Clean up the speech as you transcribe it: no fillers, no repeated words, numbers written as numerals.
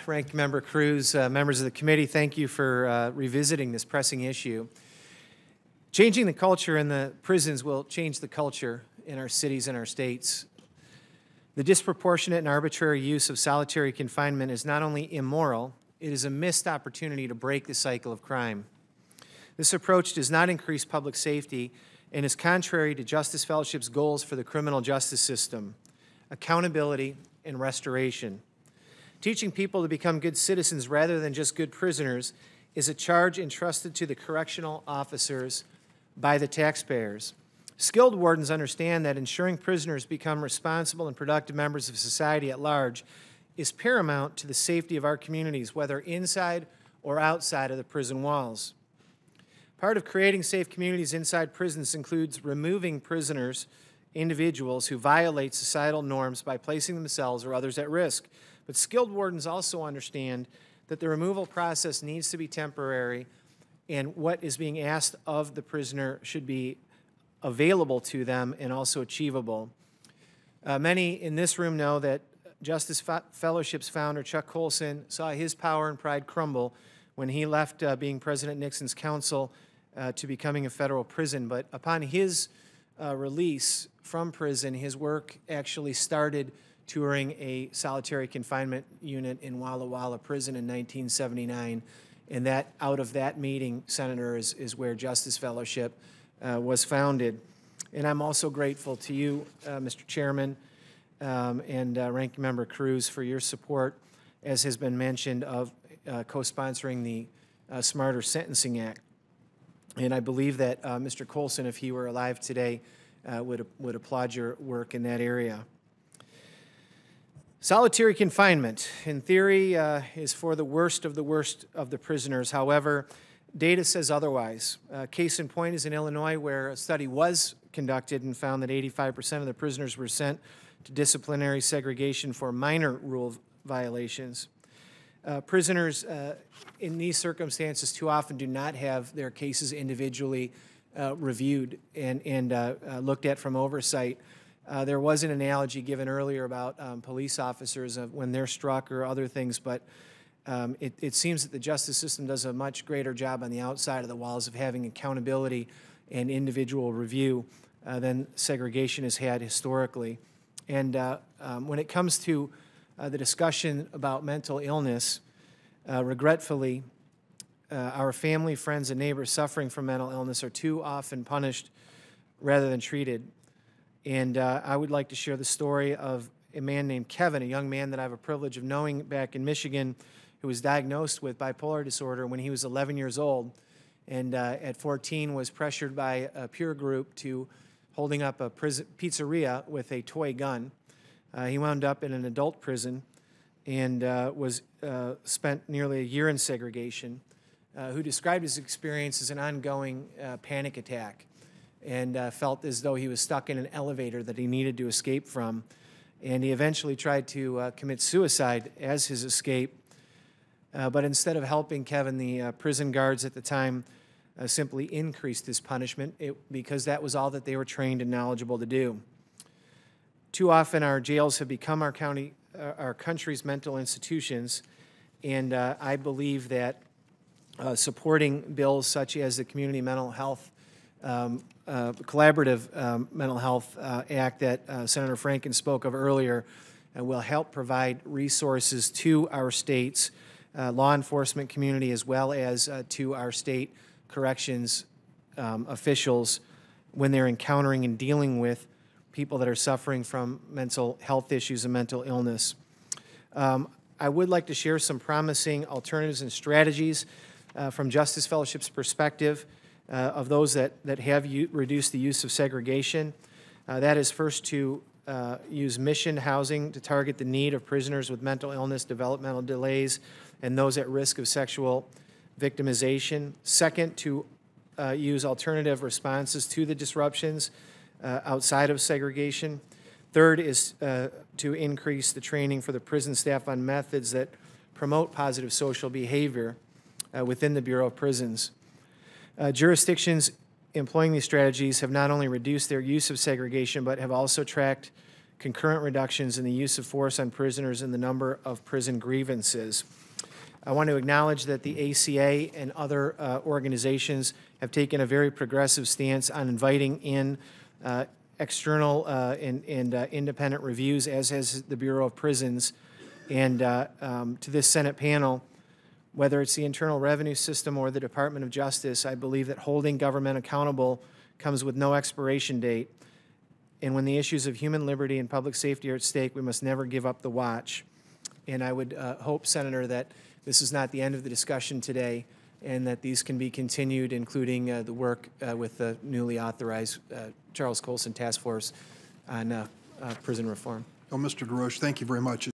Ranking Member Cruz, members of the committee, thank you for revisiting this pressing issue. Changing the culture in the prisons will change the culture in our cities and our states. The disproportionate and arbitrary use of solitary confinement is not only immoral, it is a missed opportunity to break the cycle of crime. This approach does not increase public safety and is contrary to Justice Fellowship's goals for the criminal justice system, accountability and restoration. Teaching people to become good citizens rather than just good prisoners is a charge entrusted to the correctional officers by the taxpayers. Skilled wardens understand that ensuring prisoners become responsible and productive members of society at large is paramount to the safety of our communities, whether inside or outside of the prison walls. Part of creating safe communities inside prisons includes removing prisoners, individuals who violate societal norms by placing themselves or others at risk. But skilled wardens also understand that the removal process needs to be temporary and what is being asked of the prisoner should be available to them and also achievable. Many in this room know that Justice Fellowship's founder, Chuck Colson, saw his power and pride crumble when he left being President Nixon's counsel to becoming a federal prison. But upon his release from prison, his work actually started touring a solitary confinement unit in Walla Walla Prison in 1979. And that, out of that meeting, Senator, is where Justice Fellowship was founded. And I'm also grateful to you, Mr. Chairman, and Ranking Member Cruz for your support, as has been mentioned, of co-sponsoring the Smarter Sentencing Act. And I believe that Mr. Colson, if he were alive today, would applaud your work in that area. Solitary confinement, in theory, is for the worst of the prisoners. However, data says otherwise. Case in point is in Illinois, where a study was conducted and found that 85% of the prisoners were sent to disciplinary segregation for minor rule violations. Prisoners in these circumstances too often do not have their cases individually reviewed and looked at from oversight. There was an analogy given earlier about police officers when they're struck or other things, but it seems that the justice system does a much greater job on the outside of the walls of having accountability and individual review than segregation has had historically. And when it comes to the discussion about mental illness, regretfully, our family, friends, and neighbors suffering from mental illness are too often punished rather than treated. And I would like to share the story of a man named Kevin, a young man that I have a privilege of knowing back in Michigan, who was diagnosed with bipolar disorder when he was 11 years old, and at 14 was pressured by a peer group to holding up a pizzeria with a toy gun. He wound up in an adult prison and was spent nearly a year in segregation, who described his experience as an ongoing panic attack, and felt as though he was stuck in an elevator that he needed to escape from. And he eventually tried to commit suicide as his escape. But instead of helping Kevin, the prison guards at the time simply increased his punishment because that was all that they were trained and knowledgeable to do. Too often our jails have become our country's mental institutions, and I believe that supporting bills such as the Community Mental Health Collaborative Mental Health Act that Senator Franken spoke of earlier will help provide resources to our state's law enforcement community as well as to our state corrections officials when they're encountering and dealing with people that are suffering from mental health issues and mental illness. I would like to share some promising alternatives and strategies from Justice Fellowship's perspective of those that have reduced the use of segregation. That is first to use mission housing to target the need of prisoners with mental illness, developmental delays, and those at risk of sexual victimization. Second, to use alternative responses to the disruptions outside of segregation. Third is to increase the training for the prison staff on methods that promote positive social behavior within the Bureau of Prisons. Jurisdictions employing these strategies have not only reduced their use of segregation, but have also tracked concurrent reductions in the use of force on prisoners and the number of prison grievances. I want to acknowledge that the ACA and other organizations have taken a very progressive stance on inviting in external and independent reviews, as has the Bureau of Prisons. And to this Senate panel, whether it's the Internal Revenue System or the Department of Justice, I believe that holding government accountable comes with no expiration date. And when the issues of human liberty and public safety are at stake, we must never give up the watch. And I would hope, Senator, that this is not the end of the discussion today, and that these can be continued, including the work with the newly authorized Charles Colson Task Force on prison reform. Well, Mr. DeRoche, thank you very much.